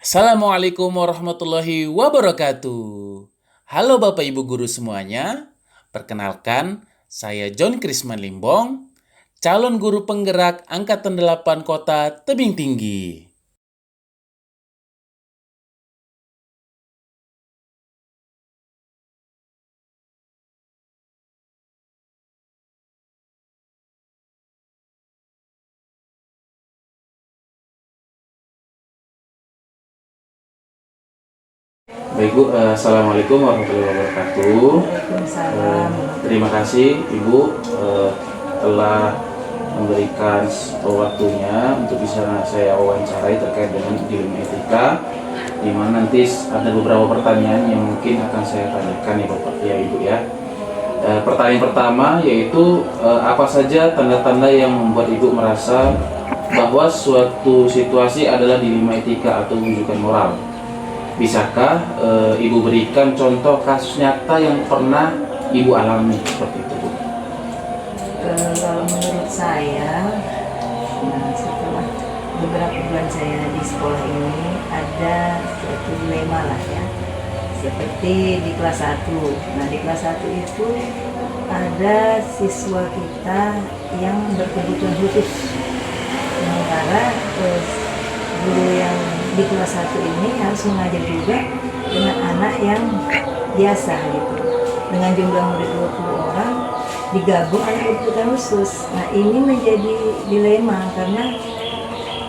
Assalamualaikum warahmatullahi wabarakatuh. Halo Bapak Ibu Guru semuanya. Perkenalkan, saya John Krisman Limbong, calon guru penggerak Angkatan 8 Kota Tebing Tinggi. Baik Bu, Assalamualaikum warahmatullahi wabarakatuh. Waalaikumsalam. Terima kasih Ibu telah memberikan waktunya untuk bisa saya wawancarai terkait dengan ilmu etika, di mana nanti ada beberapa pertanyaan yang mungkin akan saya tanyakan ya Bapak ya Ibu ya. Pertanyaan pertama yaitu apa saja tanda-tanda yang membuat Ibu merasa bahwa suatu situasi adalah dilema etika atau rujukan moral? Bisakah Ibu berikan contoh kasus nyata yang pernah Ibu alami seperti itu, Bu? Kalau menurut saya, setelah beberapa bulan saya di sekolah ini ada suatu dilema lah ya. Seperti di kelas 1. Nah, di kelas 1 itu ada siswa kita yang berkebutuhan khusus. Sementara guru yang di kelas 1 ini harus mengajar juga dengan anak yang biasa gitu. Dengan jumlah murid 20 orang digabung anak berkebutuhan khusus. Nah, ini menjadi dilema karena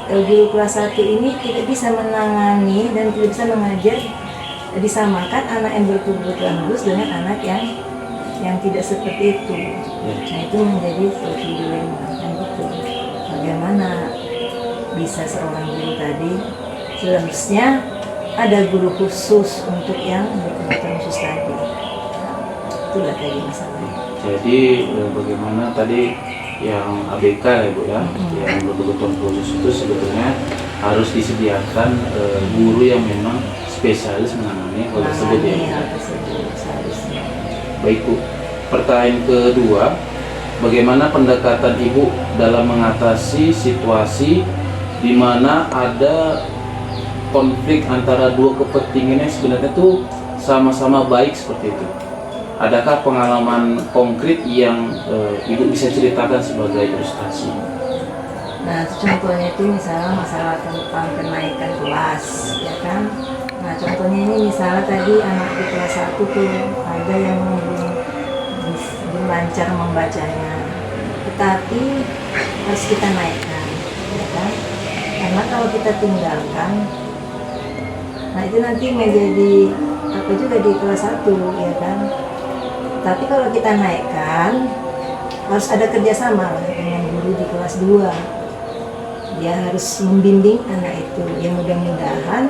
guru kelas 1 ini tidak bisa menangani dan tidak bisa mengajar, disamakan anak yang berkebutuhan khusus dengan anak yang tidak seperti itu. Nah, itu menjadi suatu dilema kan gitu. Bagaimana bisa seorang guru tadi, seharusnya ada guru khusus untuk yang berkebutuhan khusus tadi. Itulah tadi masalahnya. Jadi bagaimana tadi yang ABK ya Bu ya, yang berkebutuhan khusus itu sebetulnya harus disediakan guru yang memang spesialis menangani hal tersebut ya. Seharusnya. Baik Bu, pertanyaan kedua, bagaimana pendekatan Ibu dalam mengatasi situasi di mana ada konflik antara dua kepentingan yang sebenarnya itu sama-sama baik seperti itu? Adakah pengalaman konkret yang Ibu bisa ceritakan sebagai ilustrasi? Nah, contohnya itu misalnya masalah tentang kenaikan kelas, ya kan? Nah, contohnya ini misalnya tadi anak di kelas 1 tuh ada yang belum lancar membacanya, tetapi harus kita naikkan, ya kan? Karena kalau kita tinggalkan, nah itu nanti menjadi apa juga di kelas 1, ya kan? Tapi kalau kita naikkan, harus ada kerjasama dengan guru di kelas 2. Dia harus membimbing anak itu. Ya mudah-mudahan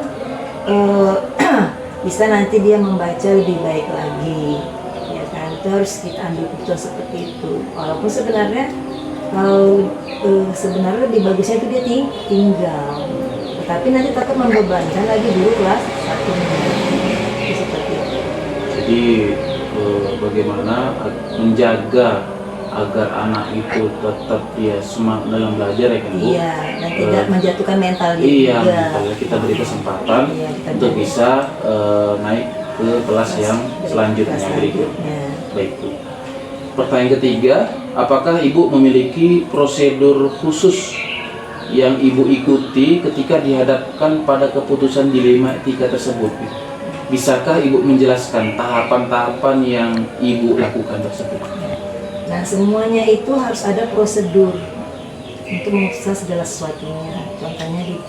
bisa nanti dia membaca lebih baik lagi. Ya kan? Itu harus kita ambil keputusan seperti itu. Walaupun sebenarnya kalau sebenarnya lebih bagusnya itu dia tinggal. Tetapi nanti takut membebankan lagi guru kelas 1. Itu seperti itu. Jadi bagaimana menjaga agar anak itu tetap ya semangat dalam belajar ya kan Bu? Iya, dan tidak menjatuhkan mental dia Iya, juga. mentalnya kita beri kesempatan untuk beri. bisa naik ke kelas yang selanjutnya Kelas berikutnya. Baik Bu. Pertanyaan ketiga, apakah Ibu memiliki prosedur khusus yang Ibu ikuti ketika dihadapkan pada keputusan dilema etika tersebut? Bisakah Ibu menjelaskan tahapan-tahapan yang Ibu lakukan tersebut? Nah, semuanya itu harus ada prosedur untuk memutuskan segala sesuatunya. Contohnya di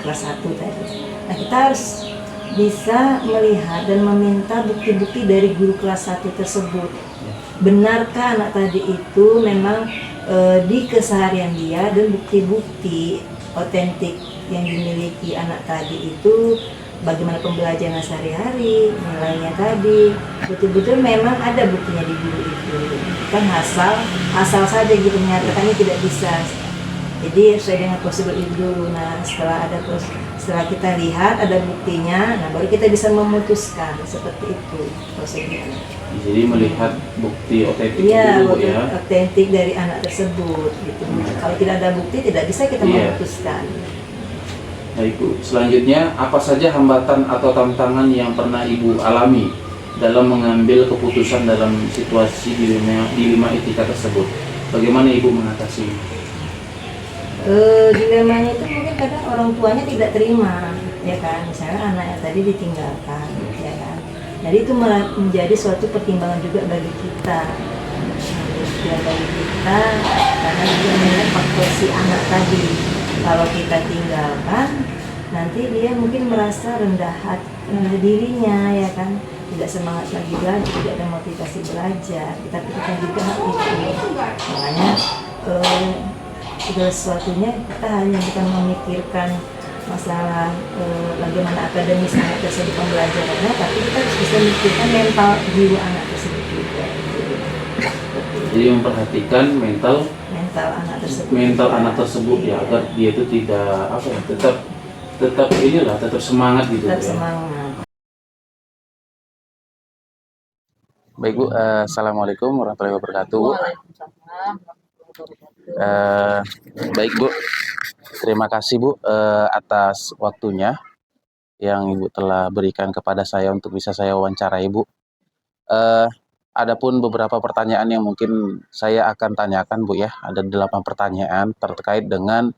kelas 1 tadi. Nah, kita harus bisa melihat dan meminta bukti-bukti dari guru kelas 1 tersebut. Benarkah anak tadi itu memang di keseharian dia, dan bukti-bukti otentik yang dimiliki anak tadi itu bagaimana pembelajaran sehari-hari, nilainya tadi, betul-betul memang ada buktinya di guru itu. Bukan asal saja gitu menyatakannya tidak bisa. Jadi sesuai dengan prosedur itu dulu. Nah, setelah kita lihat ada buktinya, nah baru kita bisa memutuskan seperti itu prosedurnya. Jadi melihat bukti otentik Iya, dulu bukti ya. otentik dari anak tersebut gitu. Kalau tidak ada bukti tidak bisa kita memutuskan. Baik Bu, selanjutnya apa saja hambatan atau tantangan yang pernah Ibu alami dalam mengambil keputusan dalam situasi dilema etika tersebut? Bagaimana Ibu mengatasi? Dilemanya itu mungkin kadang orang tuanya tidak terima, ya kan, misalnya anaknya tadi ditinggalkan, ya kan, jadi itu menjadi suatu pertimbangan juga bagi kita, karena juga melihat faktor si anak tadi, kalau kita tinggalkan nanti dia mungkin merasa rendah hati dirinya, ya kan, tidak semangat lagi belajar, tidak ada motivasi belajar, kita pikirkan juga hal itu. Makanya segala sesuatunya kita hanya bukan memikirkan masalah bagaimana akademis anak tersebut pembelajarannya, tapi kita harus bisa memikirkan mental jiwa anak tersebut juga. Jadi memperhatikan mental anak tersebut ya, agar dia itu tidak tetap inilah, tetap semangat gitu. Tetap semangat. Baik Bu, assalamualaikum warahmatullahi wabarakatuh. Waalaikumsalam. Baik Bu, terima kasih Bu atas waktunya yang Ibu telah berikan kepada saya untuk bisa saya wawancarai Bu. Adapun beberapa pertanyaan yang mungkin saya akan tanyakan Bu ya, ada 8 pertanyaan terkait dengan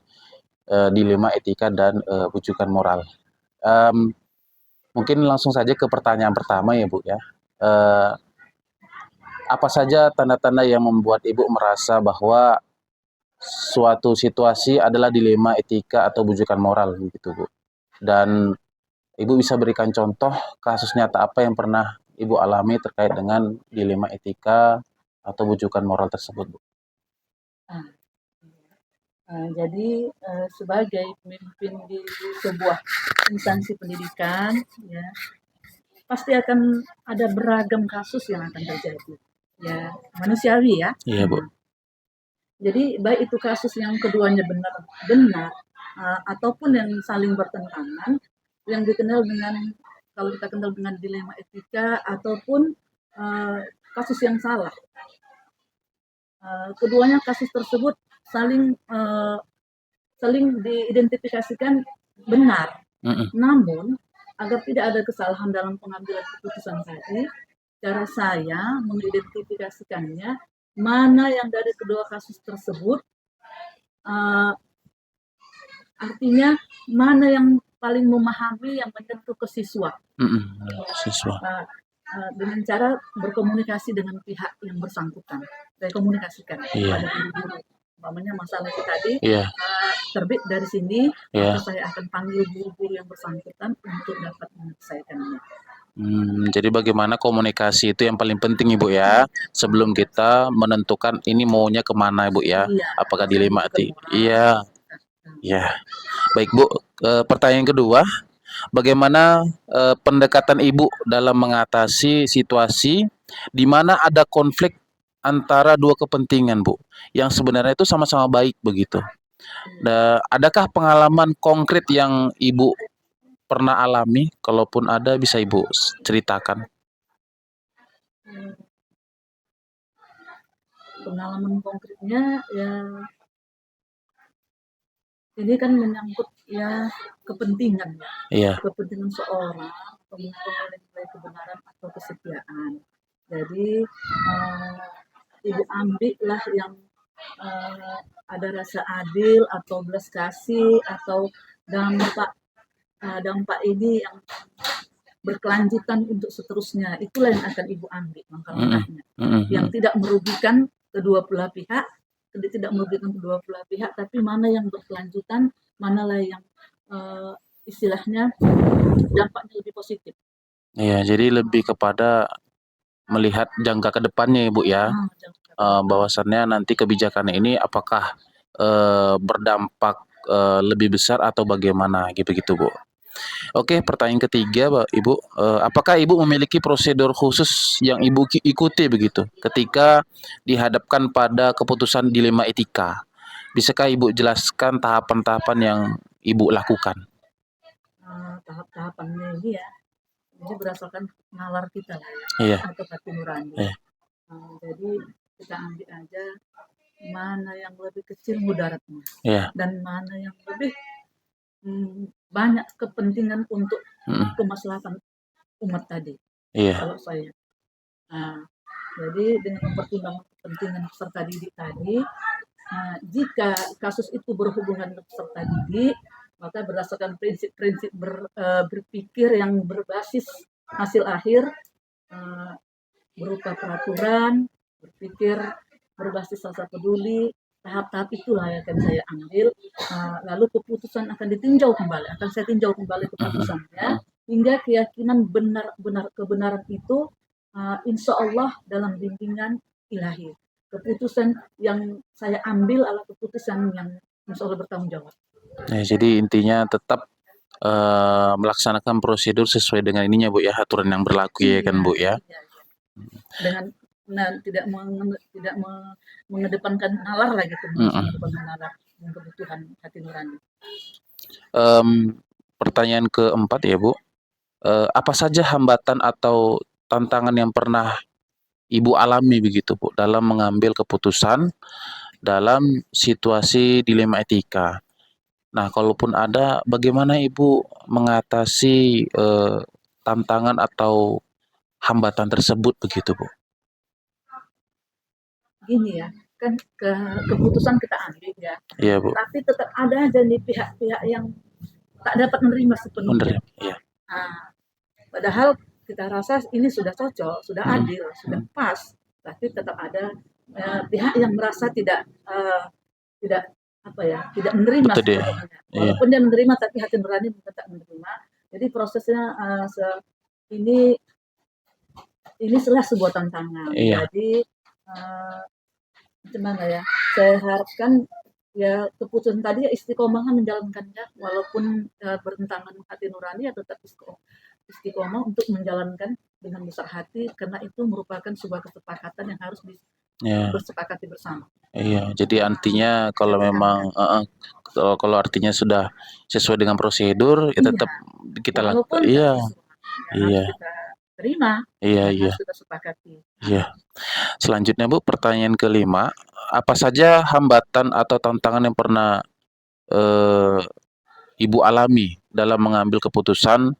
dilema etika dan bujukan moral. Mungkin langsung saja ke pertanyaan pertama ya Bu ya. Apa saja tanda-tanda yang membuat Ibu merasa bahwa suatu situasi adalah dilema etika atau bujukan moral gitu Bu? Dan Ibu bisa berikan contoh kasus nyata apa yang pernah Ibu alami terkait dengan dilema etika atau bujukan moral tersebut Bu? Jadi sebagai pemimpin di sebuah instansi pendidikan, ya pasti akan ada beragam kasus yang akan terjadi, ya manusiawi ya. Iya Bu. Jadi baik itu kasus yang keduanya benar ataupun yang saling bertentangan, yang dikenal dengan, kalau kita kenal dengan dilema etika ataupun kasus yang salah. Keduanya kasus tersebut saling diidentifikasikan benar. Namun agar tidak ada kesalahan dalam pengambilan keputusan tadi, cara saya mengidentifikasikannya mana yang dari kedua kasus tersebut, artinya mana yang paling memahami, yang menyentuh ke siswa. Siswa. Dengan cara berkomunikasi dengan pihak yang bersangkutan, saya komunikasikan kepada guru-guru. Umpamanya masalah itu tadi terbit dari sini, maka saya akan panggil guru-guru yang bersangkutan untuk dapat menyelesaikannya. Jadi bagaimana komunikasi itu yang paling penting Ibu ya, sebelum kita menentukan ini maunya kemana Ibu ya, apakah dilema etika? Iya. Baik Bu, pertanyaan kedua, bagaimana pendekatan Ibu dalam mengatasi situasi di mana ada konflik antara dua kepentingan Bu, yang sebenarnya itu sama-sama baik begitu? Adakah pengalaman konkret yang Ibu pernah alami? Kalaupun ada, bisa Ibu ceritakan. Pengalaman konkretnya ya, ini kan menyangkut ya kepentingan ya, kepentingan seorang memiliki kebenaran atau kesetiaan. Jadi Ibu ambillah yang ada rasa adil atau belas kasih atau dampak ini yang berkelanjutan untuk seterusnya, itulah yang akan Ibu ambil langkah-langkahnya, yang tidak merugikan kedua belah pihak, tapi mana yang berkelanjutan, manalah yang istilahnya dampaknya lebih positif. Iya, jadi lebih kepada melihat jangka ke depannya Ibu ya, bahwasannya nanti kebijakan ini apakah berdampak lebih besar atau bagaimana gitu Bu. Oke, pertanyaan ketiga Ibu, apakah Ibu memiliki prosedur khusus yang Ibu ikuti begitu ketika dihadapkan pada keputusan dilema etika? Bisakah Ibu jelaskan tahapan-tahapan yang Ibu lakukan? Tahap-tahapannya ini ya, ini berdasarkan nalar kita lah ya, atau hati nurani. Jadi kita ambil aja mana yang lebih kecil mudaratnya, dan mana yang lebih banyak kepentingan untuk kemaslahatan umat tadi. Kalau saya. Nah, jadi dengan mempertimbangkan kepentingan peserta didik tadi, jika kasus itu berhubungan dengan peserta didik, maka berdasarkan prinsip-prinsip berpikir yang berbasis hasil akhir berupa peraturan, berpikir berbasis rasa peduli, tahap-tahap itulah yang akan saya ambil. Lalu keputusan akan ditinjau kembali, akan saya tinjau kembali keputusannya hingga keyakinan kebenaran itu insya Allah dalam bimbingan ilahi. Keputusan yang saya ambil adalah keputusan yang insya Allah bertanggung jawab. Jadi intinya tetap melaksanakan prosedur sesuai dengan ininya Bu ya, aturan yang berlaku ya kan Bu ya. Dengan tidak mengedepankan nalar lah gitu, mengedepankan nalar dan kebutuhan hati nurani. Pertanyaan keempat ya Bu, apa saja hambatan atau tantangan yang pernah Ibu alami begitu Bu dalam mengambil keputusan dalam situasi dilema etika? Nah, kalaupun ada, bagaimana Ibu mengatasi tantangan atau hambatan tersebut begitu Bu? Gini ya, kan keputusan kita ambil ya. Iya Bu. Tapi tetap ada aja nih pihak-pihak yang tak dapat menerima sepenuhnya. Iya. Padahal kita rasa ini sudah cocok, sudah adil, sudah pas, tapi tetap ada pihak yang merasa tidak menerima sepenuhnya. Walaupun dia menerima, tapi hati nurani tetap menerima. Jadi prosesnya ini adalah sebuah tantangan. Jadi gimana ya? Saya harapkan ya keputusan tadi istiqomah menjalankannya, walaupun bertentangan hati nurani, ya tetap istiqomah untuk menjalankan dengan besar hati, karena itu merupakan sebuah kesepakatan yang harus bersepakati bersama. Iya, jadi artinya kalau memang kalau artinya sudah sesuai dengan prosedur, ya tetap kita lakukan. Iya. Kita terima. Iya. Kita sepakati. Iya. Selanjutnya Bu, pertanyaan kelima, apa saja hambatan atau tantangan yang pernah Ibu alami dalam mengambil keputusan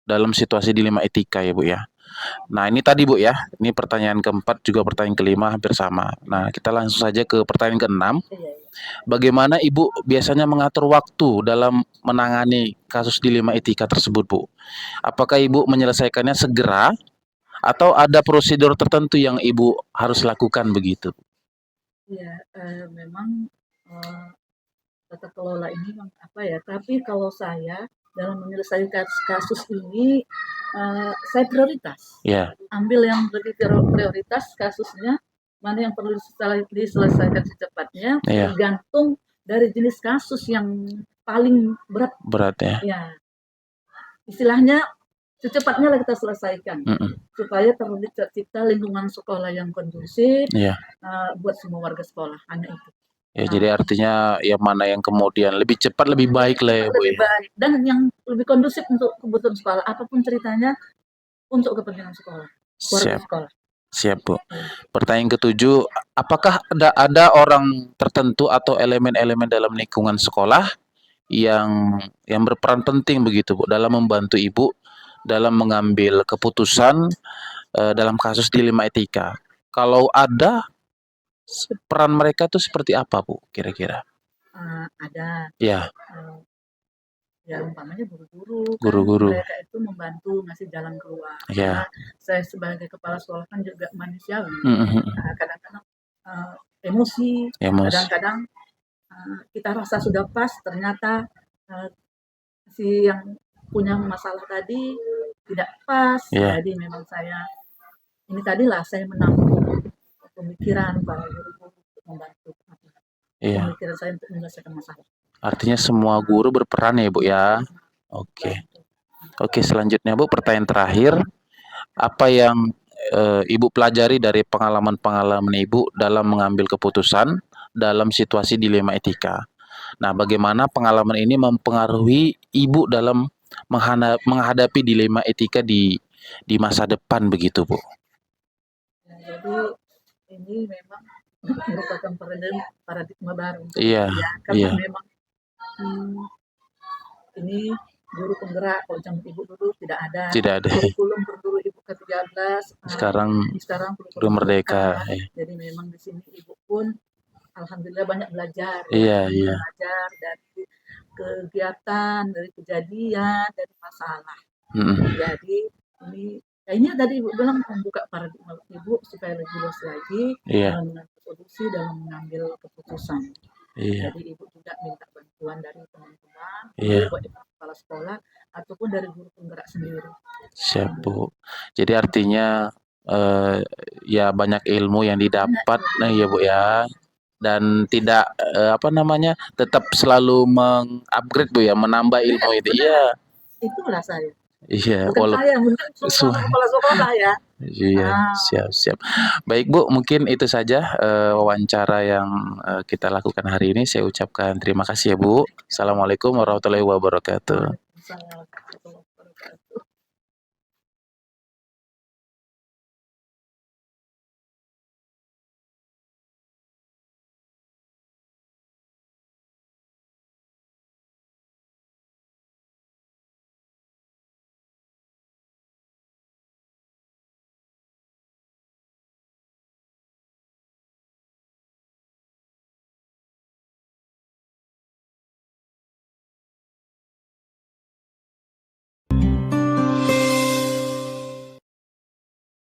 dalam situasi dilema etika ya Bu ya? Nah ini tadi Bu ya, ini pertanyaan keempat juga pertanyaan kelima hampir sama. Nah kita langsung saja ke pertanyaan keenam. Bagaimana Ibu biasanya mengatur waktu dalam menangani kasus dilema etika tersebut Bu? Apakah Ibu menyelesaikannya segera atau ada prosedur tertentu yang Ibu harus lakukan begitu? Iya, memang tata kelola ini tapi kalau saya dalam menyelesaikan kasus ini saya prioritas. Ambil yang lebih prioritas kasusnya, mana yang perlu diselesaikan secepatnya, tergantung dari jenis kasus yang paling berat ya. Istilahnya secepatnya lah kita selesaikan, supaya tercipta lingkungan sekolah yang kondusif buat semua warga sekolah, hanya itu. Ya, jadi artinya yang mana yang kemudian lebih cepat lebih baik lah ya Bu ya. Baik, dan yang lebih kondusif untuk kebutuhan sekolah, apapun ceritanya untuk kepentingan sekolah, warga sekolah. Siap Bu. Pertanyaan ketujuh, apakah ada orang tertentu atau elemen-elemen dalam lingkungan sekolah yang berperan penting begitu Bu dalam membantu Ibu dalam mengambil keputusan dalam kasus dilema etika? Kalau ada, peran mereka itu seperti apa Bu kira-kira? Ada. Ya. Ya umpamanya guru-guru. Mereka itu membantu ngasih jalan keluar. Karena saya sebagai kepala sekolah kan juga manusiawi. Kadang-kadang emosi. Kadang-kadang kita rasa sudah pas, ternyata si yang punya masalah tadi tidak pas. Jadi memang saya menampung pemikiran para guru untuk membantu pemikiran saya untuk menyelesaikan masalah. Artinya semua guru berperan ya Bu ya. Oke, selanjutnya Bu, pertanyaan terakhir, apa yang Ibu pelajari dari pengalaman-pengalaman Ibu dalam mengambil keputusan dalam situasi dilema etika? Nah, bagaimana pengalaman ini mempengaruhi Ibu dalam menghadapi dilema etika di masa depan begitu Bu? Jadi ini memang merupakan paradigma baru. Karena memang ini guru penggerak. Kalau zaman Ibu dulu tidak ada. Tidak ada. Kurikulum per guru Ibu ke-13. Sekarang kurikulum merdeka. Jadi memang di sini Ibu pun alhamdulillah banyak belajar. Iya. Belajar dari kegiatan, dari kejadian, dari masalah. Jadi ini tadi Ibu bilang membuka paradigma Ibu supaya lebih luas lagi dalam mengambil solusi, dalam mengambil keputusan. Jadi Ibu juga minta bantuan dari teman-teman, buat kepala sekolah ataupun dari guru penggerak sendiri. Siap, Bu. Jadi artinya ya banyak ilmu yang didapat, ya Bu ya. Dan tidak tetap selalu mengupgrade Bu ya, menambah ilmu itu. Iya. Itulah saya. Iya, Bukan saya, bukan kepala sekolah ya. Iya, siap. Baik Bu, mungkin itu saja wawancara yang kita lakukan hari ini. Saya ucapkan terima kasih ya Bu. Assalamualaikum warahmatullahi wabarakatuh.